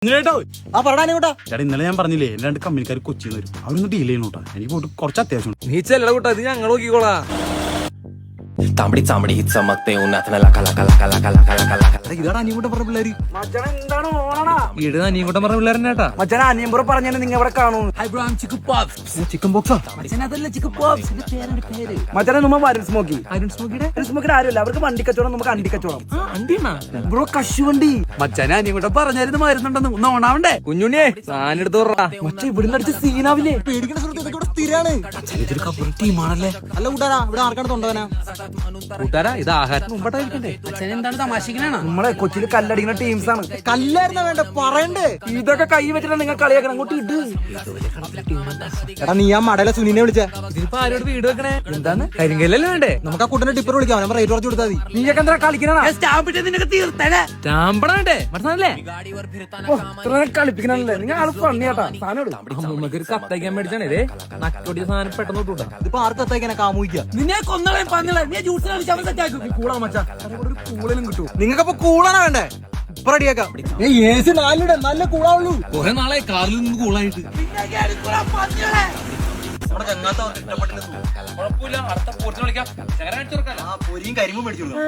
ഇന്നലെ ഞാൻ പറഞ്ഞില്ലേ എന്റെ രണ്ട് കമ്പനിക്കാർ കൊച്ചിയിൽ വരും അവരൊന്ന് ഡീൽ ചെയ്യണോട്ടാ എനിക്ക് പോയിട്ട് കുറച്ച് അത്യാവശ്യം നീ ചെല്ലട കൂട്ടാ ഇത് ഞങ്ങൾ നോക്കിക്കോളാ. तांबडी चांबडी चमकते उन्हात लका लका लका लका लका लका लका. ഇതാണ് അനിയൻ പറഞ്ഞ പിള്ളേര്. എന്താണ് ഓണാ വീട് അനിയൻകൂട്ടം പറഞ്ഞ പിള്ളേരേട്ടാ. മച്ചാൻ അനിയമ്പുറം പറഞ്ഞാൽ നിങ്ങൾ ഇവിടെ കാണും. ചിക്കൻ ബോക്സാ മച്ചാനെ നമ്മ വരും സ്മോക്കി സ്മോക്കിയുടെ ആരുമില്ല അവർക്ക് വണ്ടി കച്ചവടം നമുക്ക് അണ്ടി കച്ചവടം ബ്രോ കശുവണ്ടി. മച്ചാനെ അനിയൻകൂട്ടം പറഞ്ഞായിരുന്നു മരുന്നുണ്ടെന്ന് ഒന്ന് ഓണാവണ്ടേ കുഞ്ഞുണ്ണിയെ സാധനം എടുത്ത് പറ. മച്ച ഇവിടുന്ന് അടിച്ച് സീനാവില്ലേ പേടിക്കണ സുഹൃത്ത് ഇതൊക്കെ ഇവിടെ സ്ഥിരാണ്. ഇതൊരു കബർ ടീമാണല്ലേ. അല്ല കൂട്ടാരാ ഇവിടെ ആർക്കാണ് തൊണ്ടവനാ കൂട്ടാരാ ഇത് ആഹാരം മുമ്പട്ടായിരിക്കണ്ടേ. എന്താണ് തമാശിക്കണാണ്? നമ്മളെ കൊച്ചിയിൽ കല്ലടിക്കുന്ന ടീംസ് ആണ്. കല്ലായിരുന്ന വേണ്ട പറയണ്ടേ. ഇതൊക്കെ കൈ വെച്ചിട്ട് നിങ്ങൾ കളിയാക്കണം അങ്ങോട്ട് ഇട്. എടാ നീ ആ മടയിലെ സുനിനെ വിളിച്ച ഇതിപ്പോ ആരോട് വീട് വെക്കണേ എന്താണ് കരിങ്കല്ലല്ലേ വേണ്ടേ. നമുക്ക് ആ കൂട്ടന്റെ ടിപ്പർ വിളിക്കാം അവനെ റേറ്റ് കുറച്ച് കൊടുത്താൽ മതി. നീയൊക്കെ എന്താ കളിക്കണേ സ്റ്റാമ്പണേ മനസ്സിലല്ലേ കളിപ്പിക്കണല്ലേ നിങ്ങൾ ആള് പണിയാട്ടാ. സാധനം ഒരു കത്തയ്ക്കാൻ മേടിച്ചാണേ നക്കൊടിയ സാധനം പെട്ടെന്ന് തൊട്ടാ. ഇതിപ്പോ ആർക്ക് എത്താൻ കാമുക നിന്നെ കൊന്നളെ പന്നളെ നീ ജ്യൂസ് കൂളാ മച്ചാ കൂളലും കിട്ടും. നിങ്ങൾക്കപ്പൊ കൂളാണോ വേണ്ടേ? ഇപ്പൊ റെഡിയാക്കാം. നല്ല കൂളാവുള്ളൂ. കുറെ നാളെ കാറിൽ നിന്ന് കൂളായിട്ട് പൊരിയും കരിമ്പും മേടിച്ചു കൊടുക്കാം.